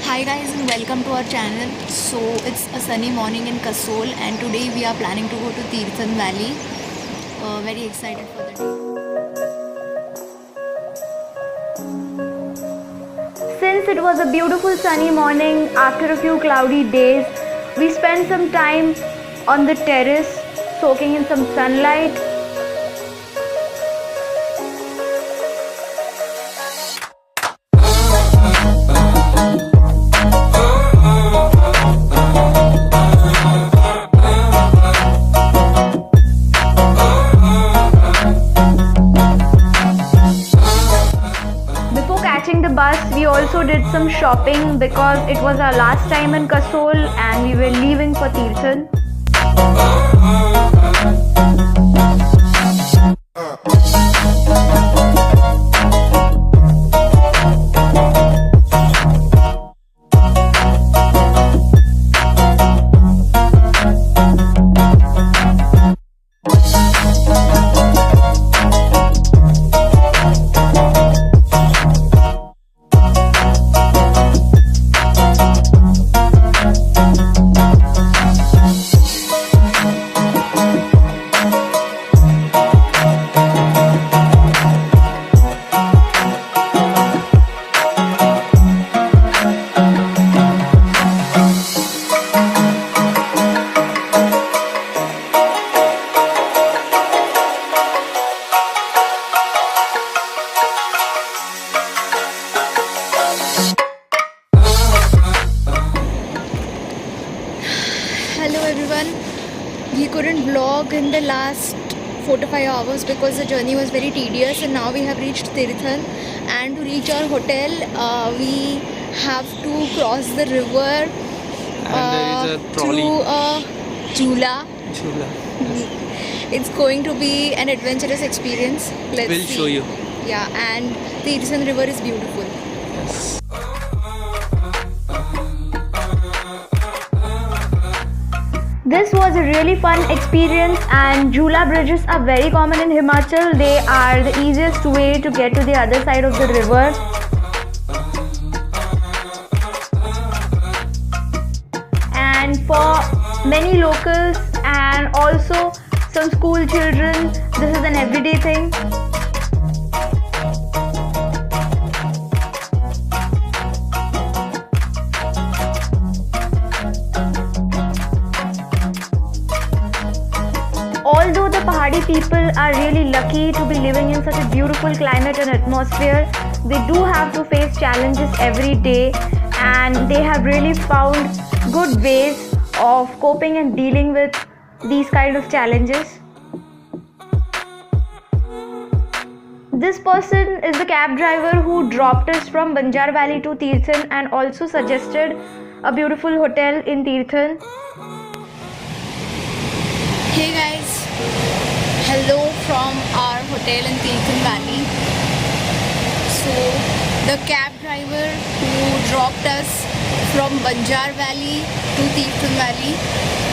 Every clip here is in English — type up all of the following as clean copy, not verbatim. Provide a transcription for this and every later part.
Hi guys and welcome to our channel. So it's a sunny morning in Kasol and today we are planning to go to Tirthan Valley. Very excited for the day. Since it was a beautiful sunny morning after a few cloudy days, we spent some time on the terrace soaking in some sunlight. Catching the bus, we also did some shopping because it was our last time in Kasol and we were leaving for Tirthan. Hello everyone. We couldn't vlog in the last 4 to 5 hours because the journey was very tedious, and now we have reached Tirthan, and to reach our hotel we have to cross the river and there is a trolley to a Jhula. Yes. It's going to be an adventurous experience. Let's We'll see. show you. Yeah, and the Tirthan river is beautiful. Yes. This was a really fun experience, and Jhula bridges are very common in Himachal. They are the easiest way to get to the other side of the river. And for many locals and also some school children, this is an everyday thing. Although the Pahadi people are really lucky to be living in such a beautiful climate and atmosphere, they do have to face challenges every day, and they have really found good ways of coping and dealing with these kind of challenges. This person is the cab driver who dropped us from Banjar Valley to Tirthan and also suggested a beautiful hotel in Tirthan. Hey guys, hello from our hotel in Tirthan Valley. So the cab driver who dropped us from Banjar Valley to Tirthan Valley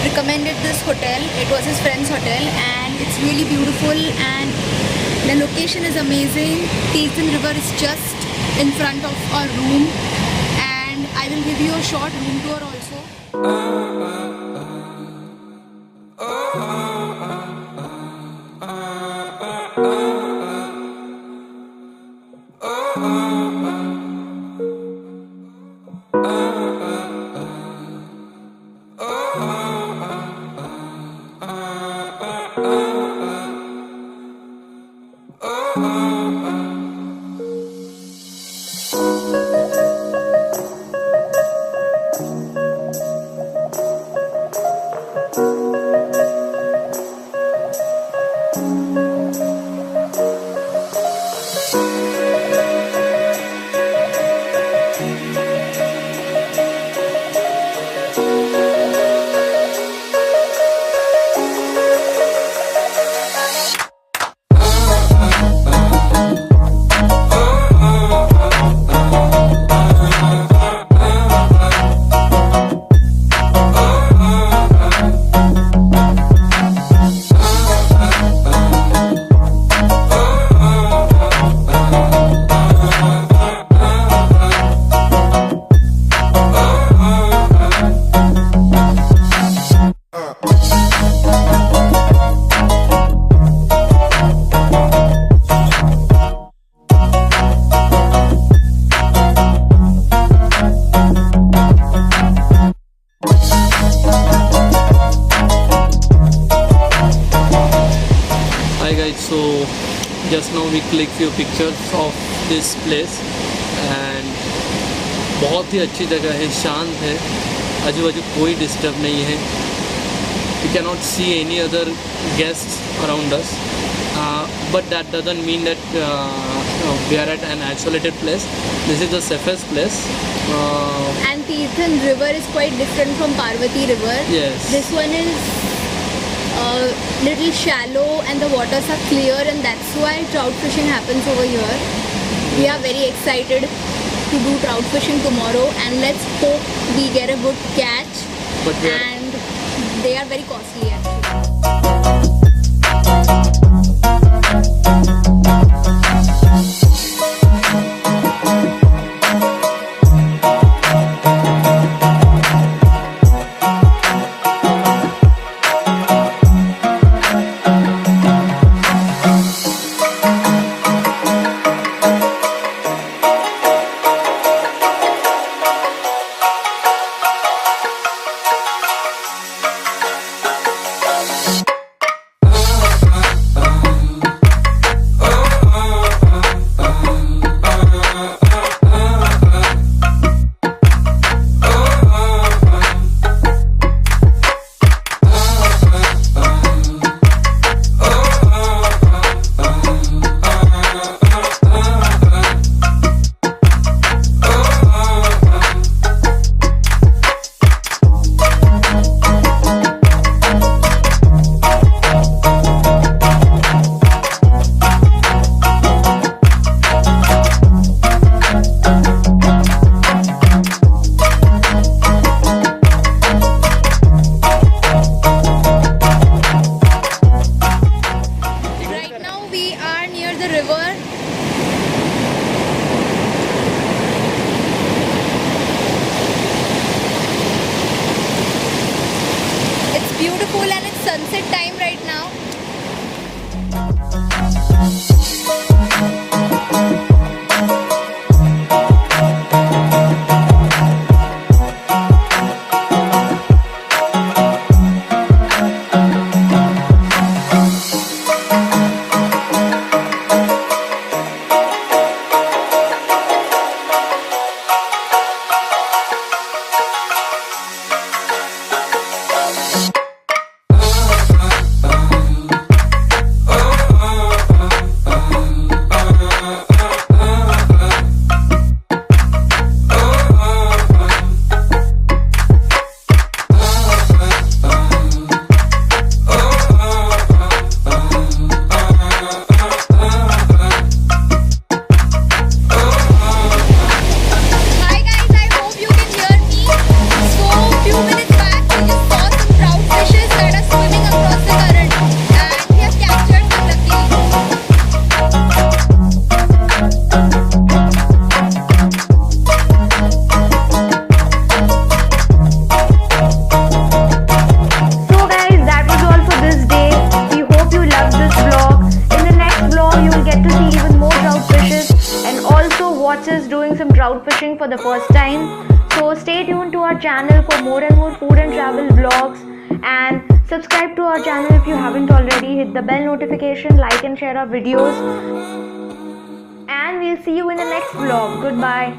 recommended this hotel. It was his friend's hotel and it's really beautiful and the location is amazing. Tirthan river is just in front of our room, and I will give you a short room tour also. guys, so just now we click few pictures of this place and बहुत ही अच्छी जगह है, शांत है, आजू बाजू कोई disturb नहीं है. We cannot see any other guests around us, but that doesn't mean that we are at an isolated place. This is the safest place. And Tirthan river is quite different from Parvati river. Yes. This one is little shallow and the waters are clear, and that's why trout fishing happens over here. We are very excited to do trout fishing tomorrow, and let's hope we get a good catch. But we are, And they are very costly actually. Beautiful, and it's sunset time right now. watch us doing some trout fishing for the first time. So stay tuned to our channel for more and more food and travel vlogs, and subscribe to our channel if you haven't already. Hit the bell notification, like and share our videos, and we'll see you in the next vlog. Goodbye.